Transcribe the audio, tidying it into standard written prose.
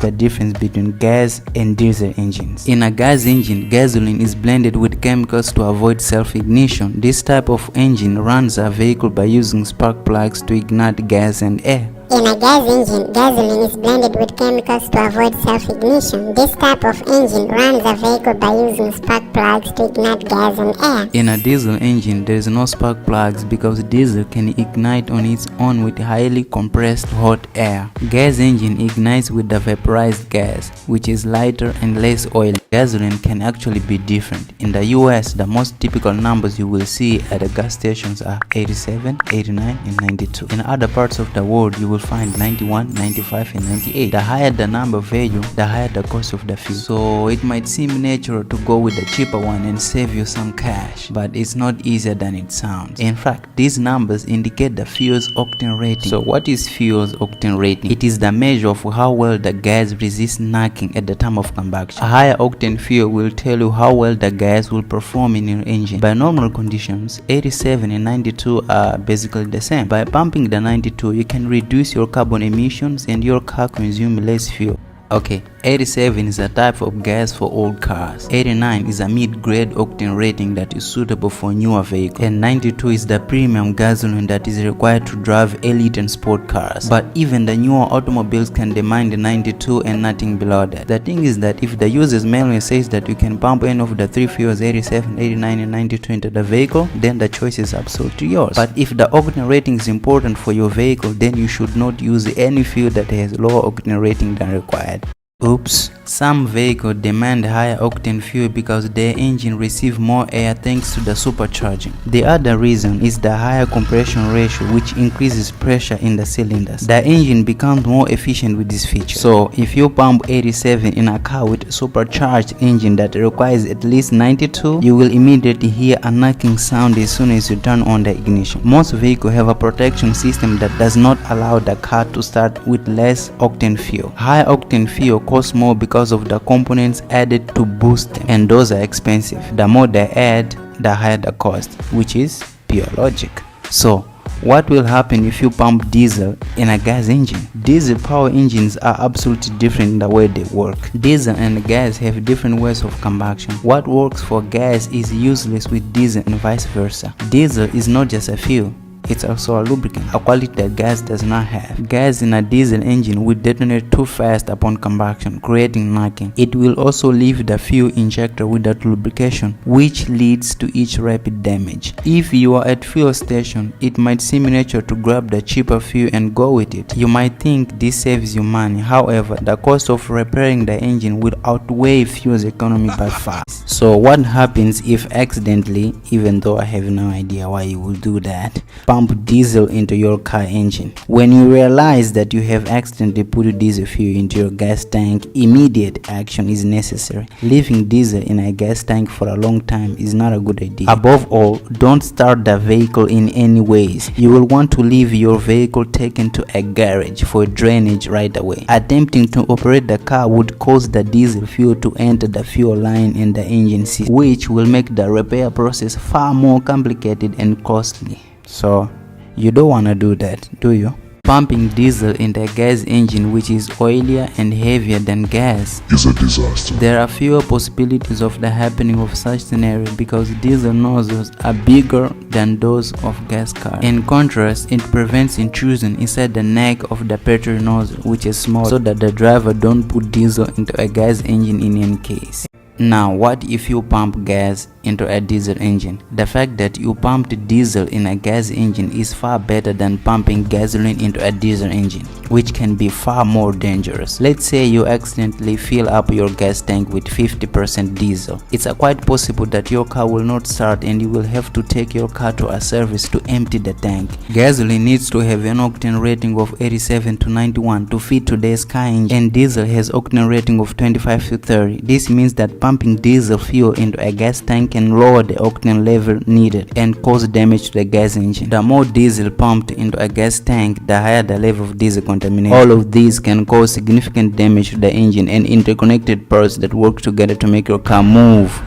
the difference between gas and diesel engines. In a gas engine, gasoline is blended with chemicals to avoid self-ignition. This type of engine runs a vehicle by using spark plugs to ignite gas and air. In a gas engine, gasoline is blended with chemicals to avoid self-ignition. This type of engine runs a vehicle by using spark plugs to ignite gas and air. In a diesel engine, there is no spark plugs because diesel can ignite on its own with highly compressed hot air. Gas engine ignites with the vaporized gas, which is lighter and less oily. Gasoline can actually be different. In the US, the most typical numbers you will see at the gas stations are 87, 89, and 92. In other parts of the world, you will find 91, 95, and 98. The higher the number value, the higher the cost of the fuel. So it might seem natural to go with the cheaper one and save you some cash, but it's not easier than it sounds. In fact, these numbers indicate the fuel's octane rating. So what is fuel's octane rating? It is the measure of how well the gas resists knocking at the time of combustion. A higher octane fuel will tell you how well the gas will perform in your engine. By normal conditions, 87 and 92 are basically the same. By pumping the 92, you can reduce your carbon emissions and your car consumes less fuel. Okay, 87 is a type of gas for old cars. 89 is a mid-grade octane rating that is suitable for newer vehicles. And 92 is the premium gasoline that is required to drive elite and sport cars. But even the newer automobiles can demand the 92 and nothing below that. The thing is that if the user's manual says that you can pump any of the three fuels 87, 89 and 92 into the vehicle, then the choice is absolutely yours. But if the octane rating is important for your vehicle, then you should not use any fuel that has lower octane rating than required. Oops. Some vehicles demand higher octane fuel because their engine receives more air thanks to the supercharging. The other reason is the higher compression ratio, which increases pressure in the cylinders. The engine becomes more efficient with this feature. So if you pump 87 in a car with a supercharged engine that requires at least 92, you will immediately hear a knocking sound as soon as you turn on the ignition. Most vehicles have a protection system that does not allow the car to start with less octane fuel. High octane fuel costs more because of the components added to boost them, and those are expensive. The more they add, the higher the cost, which is pure logic. So what will happen if you pump diesel in a gas engine? Diesel power engines are absolutely different in the way they work. Diesel and gas have different ways of combustion. What works for gas is useless with diesel and vice versa. Diesel is not just a fuel. It's also a lubricant, a quality that gas does not have. Gas in a diesel engine will detonate too fast upon combustion, creating knocking. It will also leave the fuel injector without lubrication, which leads to its rapid damage. If you are at fuel station, it might seem natural to grab the cheaper fuel and go with it. You might think this saves you money. However, the cost of repairing the engine will outweigh fuel's economy by far. So what happens if accidentally, even though I have no idea why you will do that, pump diesel into your car engine? When you realize that you have accidentally put diesel fuel into your gas tank, immediate action is necessary. Leaving diesel in a gas tank for a long time is not a good idea. Above all, don't start the vehicle in any ways. You will want to leave your vehicle taken to a garage for drainage right away. Attempting to operate the car would cause the diesel fuel to enter the fuel line in the engine system, which will make the repair process far more complicated and costly. So you don't want to do that, do you? Pumping diesel into a gas engine which is oilier and heavier than gas is a disaster. There are fewer possibilities of the happening of such scenario because diesel nozzles are bigger than those of gas cars. In contrast, it prevents intrusion inside the neck of the petrol nozzle, which is small, so that the driver don't put diesel into a gas engine in any case. Now, what if you pump gas into a diesel engine? The fact that you pumped diesel in a gas engine is far better than pumping gasoline into a diesel engine, which can be far more dangerous. Let's say you accidentally fill up your gas tank with 50% diesel. It's quite possible that your car will not start and you will have to take your car to a service to empty the tank. Gasoline needs to have an octane rating of 87 to 91 to fit today's car engine, and diesel has octane rating of 25 to 30. This means that pumping diesel fuel into a gas tank can lower the octane level needed and cause damage to the gas engine. The more diesel pumped into a gas tank, the higher the level of diesel contamination. All of these can cause significant damage to the engine and interconnected parts that work together to make your car move.